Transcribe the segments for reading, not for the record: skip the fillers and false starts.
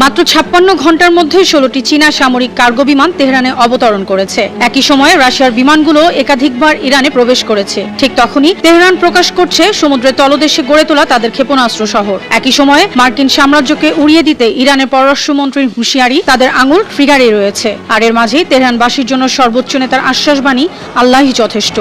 মাত্র 56 ঘন্টার মধ্যে 16টি চীনা সামরিক কার্গো বিমান তেহরানে অবতরণ করেছে। একই সময়ে রাশিয়ার বিমানগুলো একাধিকবার ইরানে প্রবেশ করেছে। ঠিক তখনই তেহরান প্রকাশ করছে সমুদ্রের তলদেশে গড়ে তোলা তাদের ক্ষেপণাস্ত্র শহর। একই সময়ে মার্কিন সাম্রাজ্যকে উড়িয়ে দিতে ইরানের পররাষ্ট্রমন্ত্রীর হুঁশিয়ারি, তাদের আঙুল ট্রিগারে রয়েছে। আর এর মাঝেই তেহরানবাসীর জন্য সর্বোচ্চ নেতার আশ্বাসবাণী, আল্লাহই যথেষ্ট।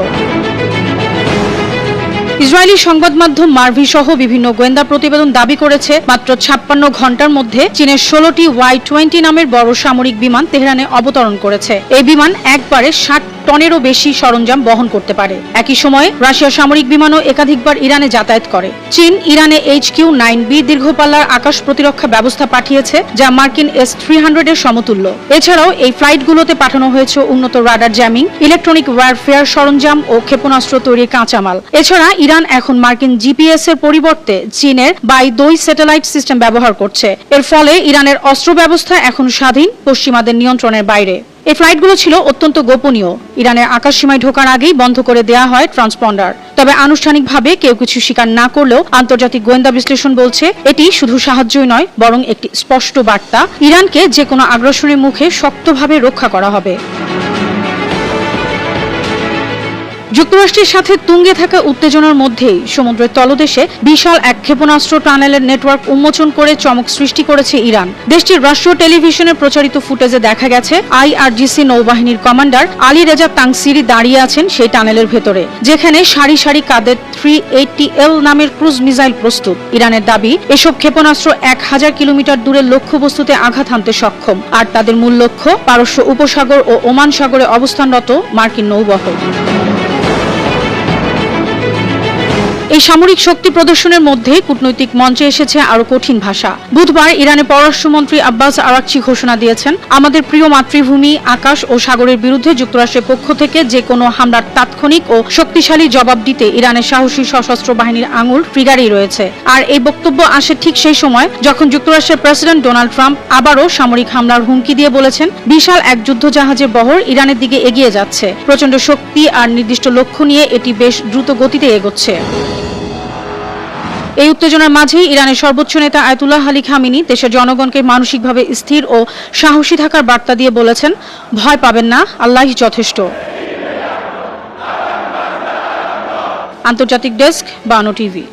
ইসরায়েলি সংবাদ মাধ্যম মার্ভি সহ বিভিন্ন গোয়েন্দা প্রতিবেদন দাবি করেছে, মাত্র 56 ঘন্টার মধ্যে চীনের 16টি Y-20 নামের বড় সামরিক বিমান তেহরানে অবতরণ করেছে। এই বিমান একবারে 60 টনেরও বেশি সরঞ্জাম বহন করতে পারে। একই সময়ে রাশিয়ার সামরিক বিমানও একাধিকবার ইরানে যাতায়াত করে। চীন ইরানে HQ-9B দীর্ঘপাল্লার আকাশ প্রতিরক্ষা ব্যবস্থা পাঠিয়েছে, যা মার্কিন S-300 এর সমতুল্য। এছাড়াও এই ফ্লাইটগুলোতে পাঠানো হয়েছে উন্নত রাডার জ্যামিং, ইলেকট্রনিক ওয়ারফেয়ার সরঞ্জাম ও ক্ষেপণাস্ত্র তৈরির কাঁচামাল। এছাড়া ইরান এখন মার্কিন GPS এর পরিবর্তে চীনের বাই-2 স্যাটেলাইট সিস্টেম ব্যবহার করছে। এর ফলে ইরানের অস্ত্র ব্যবস্থা এখন স্বাধীন, পশ্চিমাদের নিয়ন্ত্রণের বাইরে। এই ফ্লাইটগুলো ছিল অত্যন্ত গোপনীয়। ইরানের আকাশসীমায় ঢোকার আগেই বন্ধ করে দেওয়া হয় ট্রান্সপন্ডার। তবে আনুষ্ঠানিকভাবে কেউ কিছু স্বীকার না করলেও আন্তর্জাতিক গোয়েন্দা বিশ্লেষণ বলছে, এটি শুধু সাহায্যই নয়, বরং একটি স্পষ্ট বার্তা, ইরানকে যে কোনো আগ্রাসনের মুখে শক্তভাবে রক্ষা করা হবে। যুক্তরাষ্ট্রের সাথে তুঙ্গে থাকা উত্তেজনার মধ্যেই সমুদ্রের তলদেশে বিশাল এক ক্ষেপণাস্ত্র টানেলের নেটওয়ার্ক উন্মোচন করে চমক সৃষ্টি করেছে ইরান। দেশটির রাষ্ট্রীয় টেলিভিশনে প্রচারিত ফুটেজে দেখা গেছে, IRGC নৌবাহিনীর কমান্ডার আলী রেজা তাংসিরি দাঁড়িয়ে আছেন সেই টানেলের ভেতরে, যেখানে সারি সারি কাদের 380L নামের ক্রুজ মিসাইল প্রস্তুত। ইরানের দাবি, এসব ক্ষেপণাস্ত্র 1000 কিলোমিটার দূরের লক্ষ্যবস্তুতে আঘাত হানতে সক্ষম, আর তাদের মূল লক্ষ্য পারস্য উপসাগর ও ওমান সাগরে অবস্থানরত মার্কিন নৌবহর। এই সামরিক শক্তি প্রদর্শনের মধ্যে কূটনৈতিক মঞ্চে এসেছে আরো কঠিন ভাষা। বুধবার ইরানের পররাষ্ট্রমন্ত্রী আব্বাস আরাকচি ঘোষণা দিয়েছেন, আমাদের প্রিয় মাতৃভূমি, আকাশ ও সাগরের বিরুদ্ধে যুক্তরাষ্ট্রের পক্ষ থেকে যে কোনো হামলার তাৎক্ষণিক ও শক্তিশালী জবাব দিতে ইরানের সাহসী সশস্ত্র বাহিনীর আঙুল ট্রিগারেই রয়েছে। আর এই বক্তব্য আসে ঠিক সেই সময় যখন যুক্তরাষ্ট্রের প্রেসিডেন্ট ডোনাল্ড ট্রাম্প আবারও সামরিক হামলার হুমকি দিয়ে বলেছেন, বিশাল এক যুদ্ধজাহাজের বহর ইরানের দিকে এগিয়ে যাচ্ছে। প্রচণ্ড শক্তি আর নির্দিষ্ট লক্ষ্য নিয়ে এটি বেশ দ্রুত গতিতে এগোচ্ছে। এই উত্তেজনার মাঝেই ইরানের সর্বোচ্চ নেতা আয়াতুল্লাহ আলী খামেনি দেশের জনগণকে মানসিকভাবে স্থির ও সাহসী থাকার বার্তা দিয়ে বলেছেন, ভয় পাবেন না, আল্লাহই যথেষ্ট। আন্তর্জাতিক ডেস্ক, বানো টিভি।